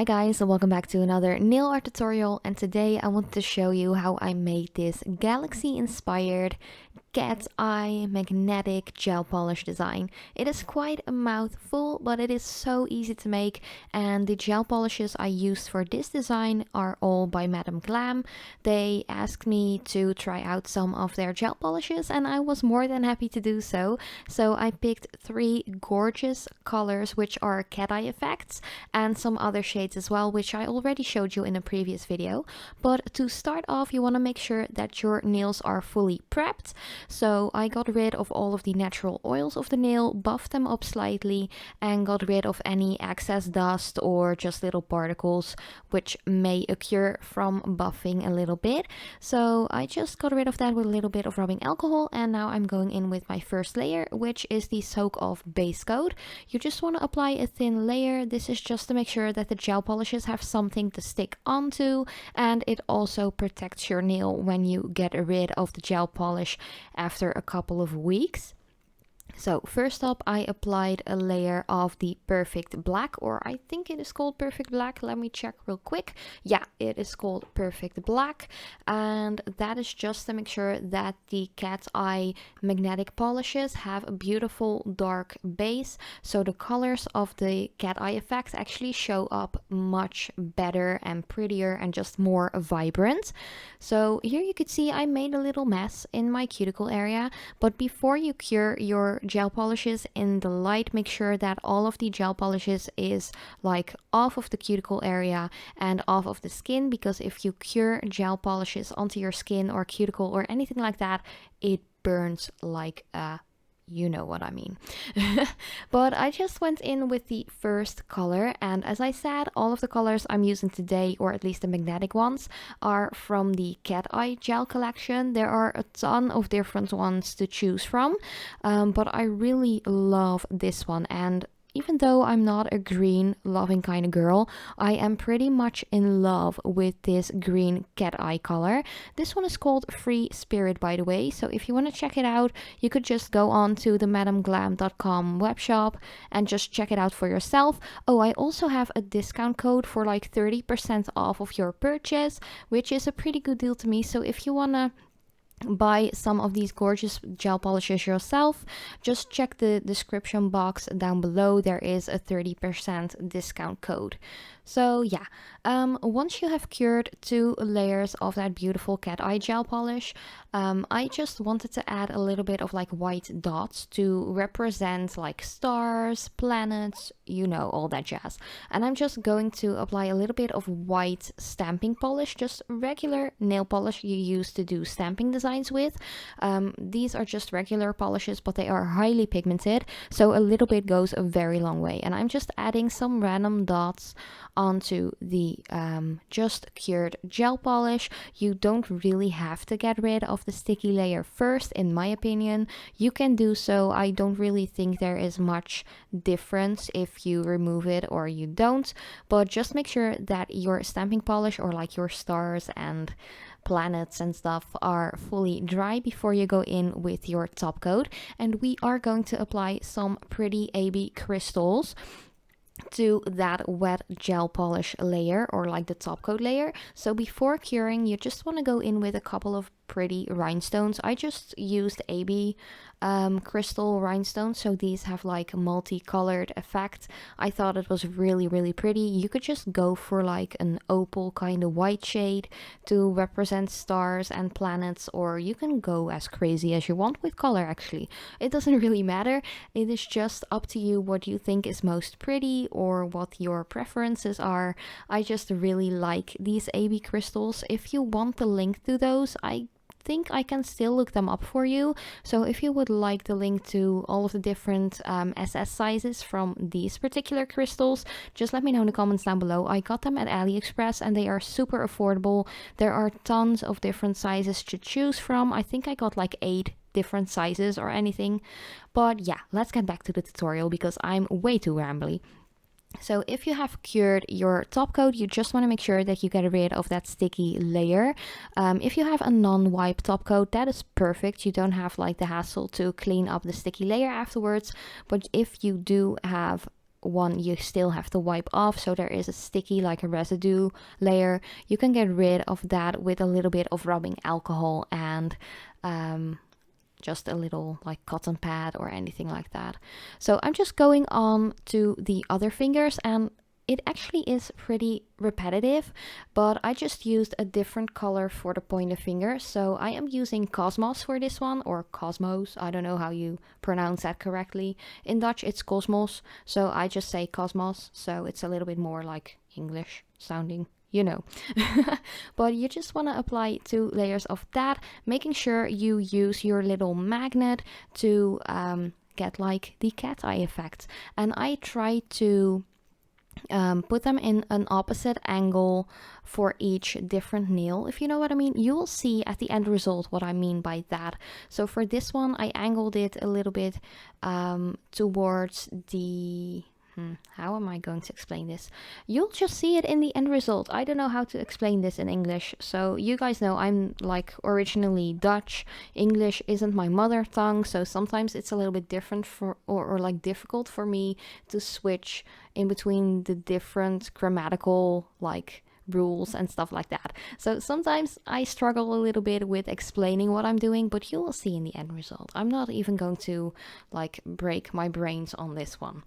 Hi guys, and welcome back to another nail art tutorial, and today I want to show you how I made this galaxy inspired cat's eye magnetic gel polish design. It is quite a mouthful, but it is so easy to make, and the gel polishes I used for this design are all by Madam Glam. They asked me to try out some of their gel polishes and I was more than happy to do so. So I picked 3 gorgeous colors which are cat eye effects and some other shades as well, which I already showed you in a previous video. But to start off, you want to make sure that your nails are fully prepped. So I got rid of all of the natural oils of the nail, buffed them up slightly, and got rid of any excess dust or just little particles which may occur from buffing a little bit. So I just got rid of that with a little bit of rubbing alcohol, and now I'm going in with my first layer, which is the soak off base coat. You just want to apply a thin layer. This is just to make sure that the gel polishes have something to stick onto, and it also protects your nail when you get rid of the gel polish after a couple of weeks. So first up, I applied a layer of the Perfect Black, or I think it is called Perfect Black. Let me check real quick. Yeah, it is called Perfect Black, and that is just to make sure that the cat's eye magnetic polishes have a beautiful dark base, so the colors of the cat eye effect actually show up much better and prettier and just more vibrant. So here you could see I made a little mess in my cuticle area, but before you cure your gel polishes in the light, make sure that all of the gel polishes is like off of the cuticle area and off of the skin, because if you cure gel polishes onto your skin or cuticle or anything like that, it burns like a you know what I mean. But I just went in with the first color, and as I said, all of the colors I'm using today, or at least the magnetic ones, are from the cat eye gel collection. There are a ton of different ones to choose from, but I really love this one. And even though I'm not a green loving kind of girl, I am pretty much in love with this green cat eye color. This one is called Free Spirit, by the way, so if you want to check it out, you could just go on to the madamglam.com web shop and just check it out for yourself. Oh, I also have a discount code for like 30% off of your purchase, which is a pretty good deal to me. So if you want to buy some of these gorgeous gel polishes yourself, just check the description box down below. There is a 30% discount code. So yeah, once you have cured 2 layers of that beautiful cat eye gel polish, I just wanted to add a little bit of like white dots to represent like stars, planets, you know, all that jazz. And I'm just going to apply a little bit of white stamping polish, just regular nail polish you use to do stamping designs with. These are just regular polishes, but they are highly pigmented, so a little bit goes a very long way. And I'm just adding some random dots onto the just cured gel polish. You don't really have to get rid of the sticky layer first, in my opinion. You can do so. I don't really think there is much difference if you remove it or you don't, but just make sure that your stamping polish, or like your stars and planets and stuff, are fully dry before you go in with your top coat. And we are going to apply some pretty AB crystals to that wet gel polish layer, or like the top coat layer. So before curing, you just want to go in with a couple of pretty rhinestones. I just used AB crystal rhinestones, so these have like a multicolored effect. I thought it was really pretty. You could just go for like an opal kind of white shade to represent stars and planets, or you can go as crazy as you want with color. Actually, it doesn't really matter. It is just up to you what you think is most pretty or what your preferences are. I just really like these AB crystals. If you want the link to those, I think I can still look them up for you. So if you would like the link to all of the different SS sizes from these particular crystals, just let me know in the comments down below. I got them at AliExpress and they are super affordable. There are tons of different sizes to choose from. I think I got like 8 different sizes or anything. But yeah, let's get back to the tutorial because I'm way too rambly. So if you have cured your top coat, you just want to make sure that you get rid of that sticky layer. If you have a non-wipe top coat, that is perfect. You don't have like the hassle to clean up the sticky layer afterwards. But if you do have one you still have to wipe off, so there is a sticky, like a residue layer. You can get rid of that with a little bit of rubbing alcohol and just a little like cotton pad or anything like that. So I'm just going on to the other fingers, and it actually is pretty repetitive, but I just used a different color for the pointer finger. So I am using Cosmos for this one, or Cosmos. I don't know how you pronounce that correctly. In Dutch, it's Cosmos. So I just say Cosmos. So it's a little bit more like English sounding, you know. But you just want to apply 2 layers of that, making sure you use your little magnet to get like the cat eye effect. And I try to put them in an opposite angle for each different nail, if you know what I mean. You will see at the end result what I mean by that. So for this one, I angled it a little bit towards the how am I going to explain this? You'll just see it in the end result. I don't know how to explain this in English. So you guys know I'm like originally Dutch. English isn't my mother tongue, so sometimes it's a little bit different or like difficult for me to switch in between the different grammatical like rules and stuff like that. So sometimes I struggle a little bit with explaining what I'm doing, but you will see in the end result. I'm not even going to like break my brains on this one.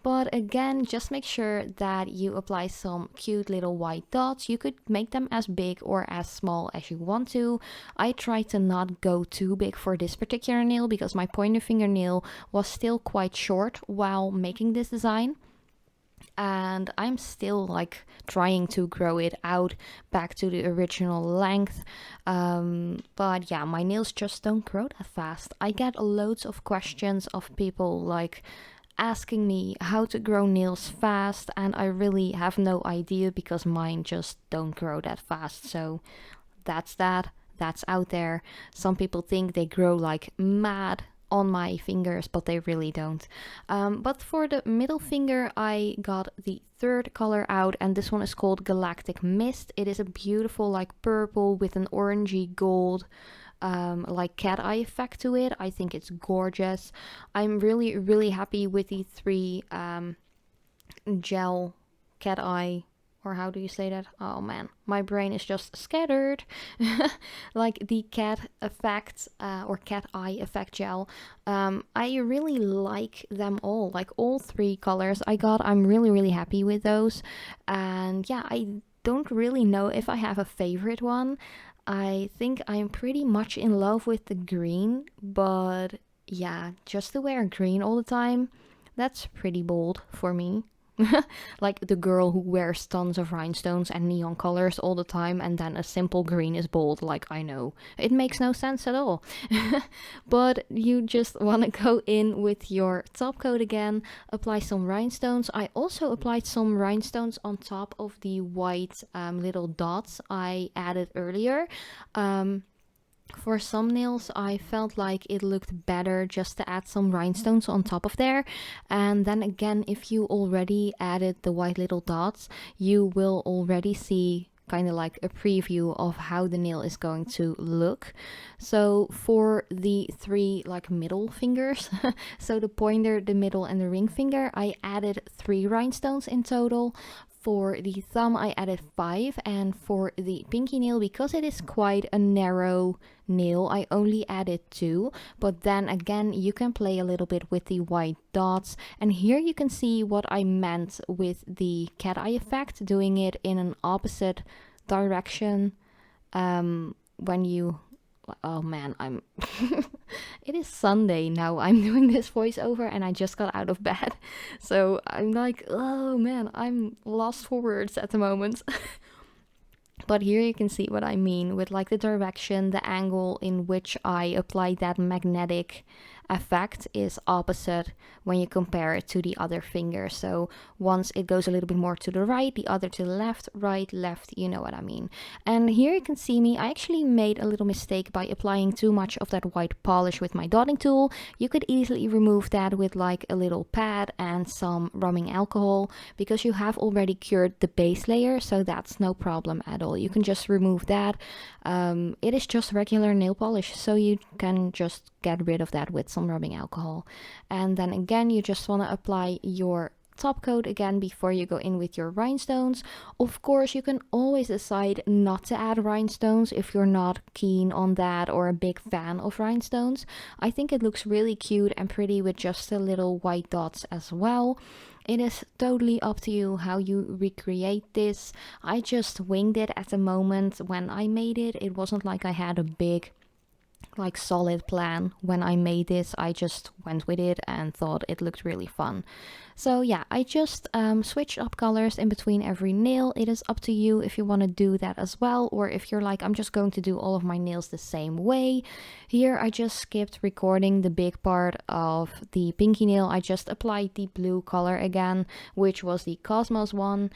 But again, just make sure that you apply some cute little white dots. You could make them as big or as small as you want to. I try to not go too big for this particular nail because my pointer fingernail was still quite short while making this design. And I'm still like trying to grow it out back to the original length, but yeah, my nails just don't grow that fast. I get loads of questions of people like asking me how to grow nails fast, and I really have no idea because mine just don't grow that fast. So that's out there. Some people think they grow like mad on my fingers, but they really don't. But for the middle finger, I got the 3rd color out, and this one is called Galactic Mist. It is a beautiful like purple with an orangey gold like cat eye effect to it. I think it's gorgeous. I'm really happy with the 3 gel cat eye, or how do you say that? Oh man, my brain is just scattered. Like the cat effect or cat eye effect gel. I really like them all, like all 3 colors I got. I'm really happy with those. And yeah, I don't really know if I have a favorite one. I think I'm pretty much in love with the green, but yeah, just to wear green all the time, that's pretty bold for me. Like the girl who wears tons of rhinestones and neon colors all the time, and then a simple green is bold. Like, I know it makes no sense at all. But you just want to go in with your top coat again, apply some rhinestones. I also applied some rhinestones on top of the white little dots I added earlier. For some nails, I felt like it looked better just to add some rhinestones on top of there. And then again, if you already added the white little dots, you will already see kind of like a preview of how the nail is going to look. So for the 3 like middle fingers, so the pointer, the middle, and the ring finger, I added 3 rhinestones in total. For the thumb, I added 5, and for the pinky nail, because it is quite a narrow nail, I only added 2. But then again, you can play a little bit with the white dots, and here you can see what I meant with the cat eye effect, doing it in an opposite direction when you... Oh man, I'm it is Sunday now. I'm doing this voiceover and I just got out of bed. So I'm like, oh man, I'm lost for words at the moment. But here you can see what I mean with like the direction, the angle in which I applied that magnetic effect is opposite when you compare it to the other finger. So once it goes a little bit more to the right, the other to the left, right, left, you know what I mean. And here you can see me, I actually made a little mistake by applying too much of that white polish with my dotting tool. You could easily remove that with like a little pad and some rubbing alcohol, because you have already cured the base layer, so that's no problem at all. You can just remove that. It is just regular nail polish, so you can just get rid of that with some rubbing alcohol. And then again, you just want to apply your top coat again before you go in with your rhinestones. Of course, you can always decide not to add rhinestones if you're not keen on that or a big fan of rhinestones. I think it looks really cute and pretty with just the little white dots as well. It is totally up to you how you recreate this. I just winged it at the moment when I made it. It wasn't like I had a big solid plan when I made this. I just went with it and thought it looked really fun. So yeah, I just switched up colors in between every nail. It is up to you if you want to do that as well, or if you're like, I'm just going to do all of my nails the same way. Here I just skipped recording the big part of the pinky nail. I just applied the blue color again, which was the Cosmos one.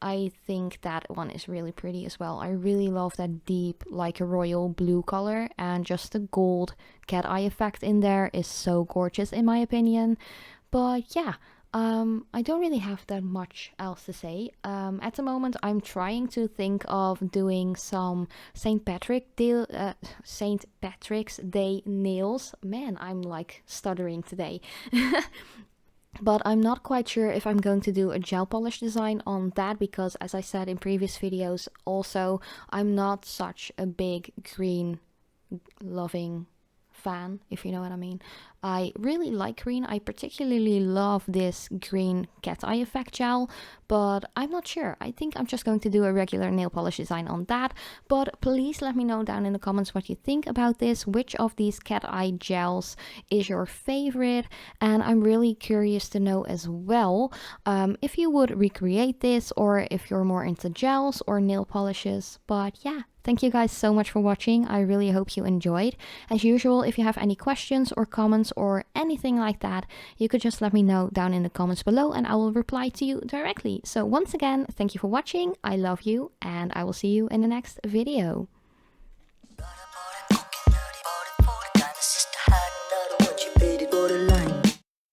I think that one is really pretty as well. I really love that deep, like a royal blue color, and just the gold cat eye effect in there is so gorgeous in my opinion. But yeah, I don't really have that much else to say. At the moment, I'm trying to think of doing some St. Patrick's Day nails. Man, I'm like stuttering today. But I'm not quite sure if I'm going to do a gel polish design on that, because as I said in previous videos, also I'm not such a big green loving fan, if you know what I mean. I really like green. I particularly love this green cat eye effect gel, but I'm not sure. I think I'm just going to do a regular nail polish design on that. But please let me know down in the comments what you think about this. Which of these cat eye gels is your favorite? And I'm really curious to know as well if you would recreate this, or if you're more into gels or nail polishes. But yeah, thank you guys so much for watching. I really hope you enjoyed. As usual, if you have any questions or comments or anything like that, you could just let me know down in the comments below and I will reply to you directly. So once again, thank you for watching. I love you and I will see you in the next video.